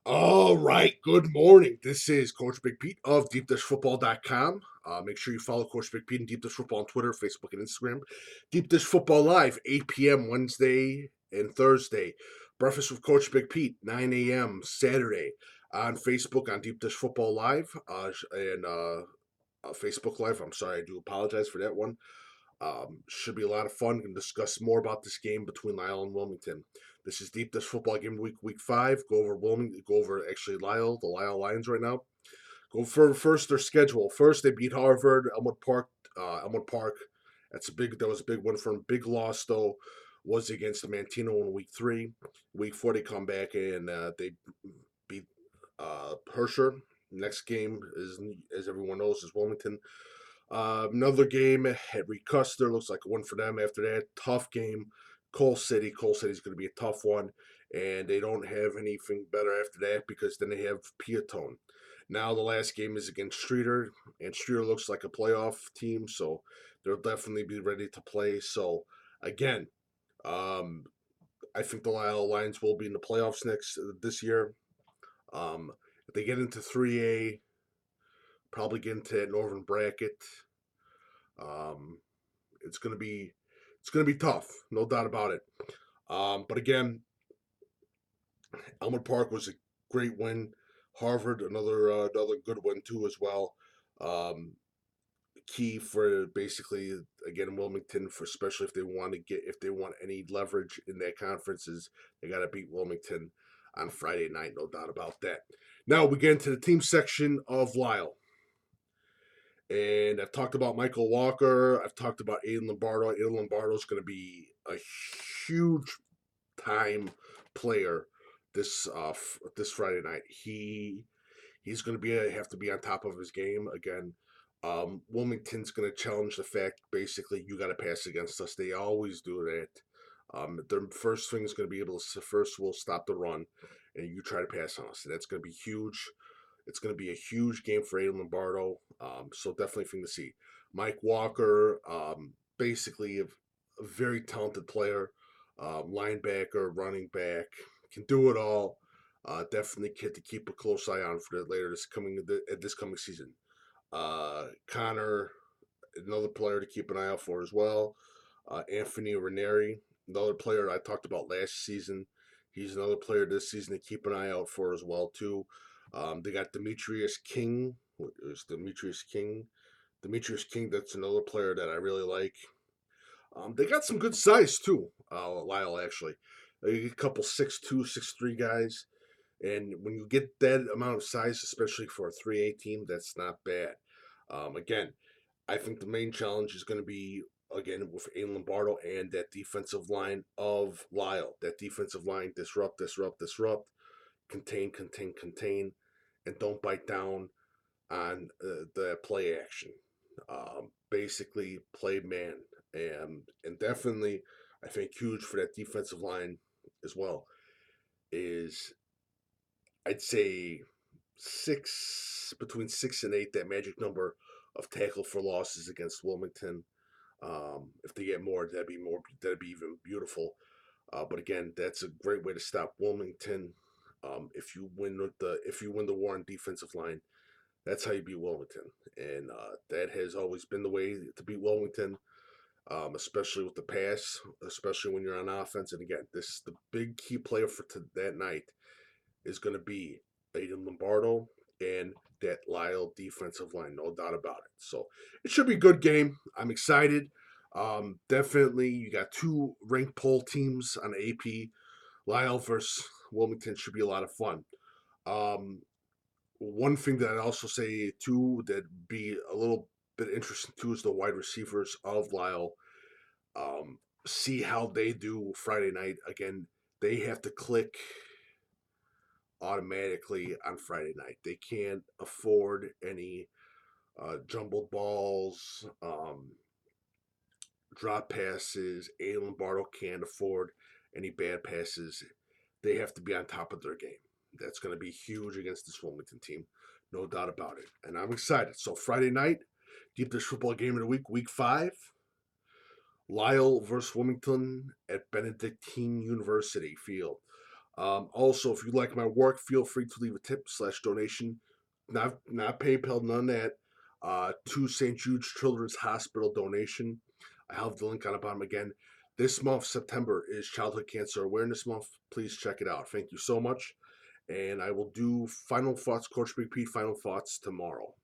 All right, good morning. This is Coach Big Pete of DeepDishFootball.com. Make sure you follow Coach Big Pete and Deep Dish Football on Twitter, Facebook, and Instagram. Deep Dish Football Live, 8 p.m. Wednesday and Thursday. Breakfast with Coach Big Pete, 9 a.m. Saturday on Facebook on Deep Dish Football Live and Facebook Live. I'm sorry, I do apologize for that one. Should be a lot of fun. We can discuss more about this game between Lisle and Wilmington. This is Deep Dish Football Game Week 5. Go over Wilmington. Go over actually Lisle, the Lisle Lions right now. Go for first their schedule. First they beat Harvard, Elmwood Park. Elmwood Park. That was a big one for them. Big loss though was against Mantino in Week 3. Week 4 they come back and they beat Hersher. Next game is, as everyone knows, is Wilmington. Another game at Reed Custer looks like a win for them. After that, tough game. Coal City. Coal City's going to be a tough one, and they don't have anything better after that because then they have Piatone. Now the last game is against Streeter, and Streeter looks like a playoff team, so they'll definitely be ready to play. So again, um, I think the Lisle Lions will be in the playoffs this year. If they get into 3A, probably get into that northern bracket. Um, it's gonna be tough, no doubt about it. But again, Elmwood Park was a great win. Harvard, another good win too as well. Um, Key for basically again Wilmington, for especially if they want any leverage in that conference, is they got to beat Wilmington on Friday night, no doubt about that. Now we get into the team section of Lisle. And I've talked about Michael Walker. I've talked about Aidan Lombardo. Aidan Lombardo is going to be a huge time player this Friday night. He's going to have to be on top of his game again. Wilmington's going to challenge the fact basically you got to pass against us. They always do that. Their first thing is going to be able to first we'll stop the run, and you try to pass on us. And that's going to be huge. It's going to be a huge game for Aidan Lombardo. So definitely a thing to see. Mike Walker, basically a very talented player, linebacker, running back, can do it all. Definitely kid to keep a close eye on for this coming season. Connor, another player to keep an eye out for as well. Anthony Ranieri, another player I talked about last season. He's another player this season to keep an eye out for as well too. They got Demetrius King. What is Demetrius King? Demetrius King, that's another player that I really like. They got some good size too, Lisle actually. They get a couple 6'2", 6'3" guys. And when you get that amount of size, especially for a 3A team, that's not bad. Again, I think the main challenge is going to be, again, with Aidan Lombardo and that defensive line of Lisle. That defensive line, disrupt, disrupt, disrupt, contain, contain, contain, and don't bite down on the play action. Basically, play man. And definitely, I think huge for that defensive line as well is, I'd say, between 6 and 8, that magic number of tackle for losses against Wilmington. If they get more, that'd be even beautiful. But again, that's a great way to stop Wilmington. If you win the war on defensive line, that's how you beat Wilmington, and that has always been the way to beat Wilmington, especially with the pass, especially when you're on offense. And again, the big key player for that night is going to be Aidan Lombardo and that Lisle defensive line, no doubt about it. So it should be a good game. I'm excited. Definitely, you got two ranked poll teams on AP. Lisle versus Wilmington should be a lot of fun. Um, One thing that I'd also say too that'd be a little bit interesting too is the wide receivers of Lisle. See how they do Friday night. Again, they have to click automatically on Friday night. They can't afford any jumbled balls, drop passes. A. Lombardo can't afford any bad passes. They have to be on top of their game. That's going to be huge against this Wilmington team, no doubt about it. And I'm excited. So Friday night, Deep Dish Football Game of the Week 5. Lisle versus Wilmington at Benedictine University Field. Also, if you like my work, feel free to leave a tip / donation. Not PayPal, none of that. To St. Jude's Children's Hospital donation. I have the link on the bottom again. This month, September, is Childhood Cancer Awareness Month. Please check it out. Thank you so much. And I will do final thoughts, Coach Big Pete, final thoughts tomorrow.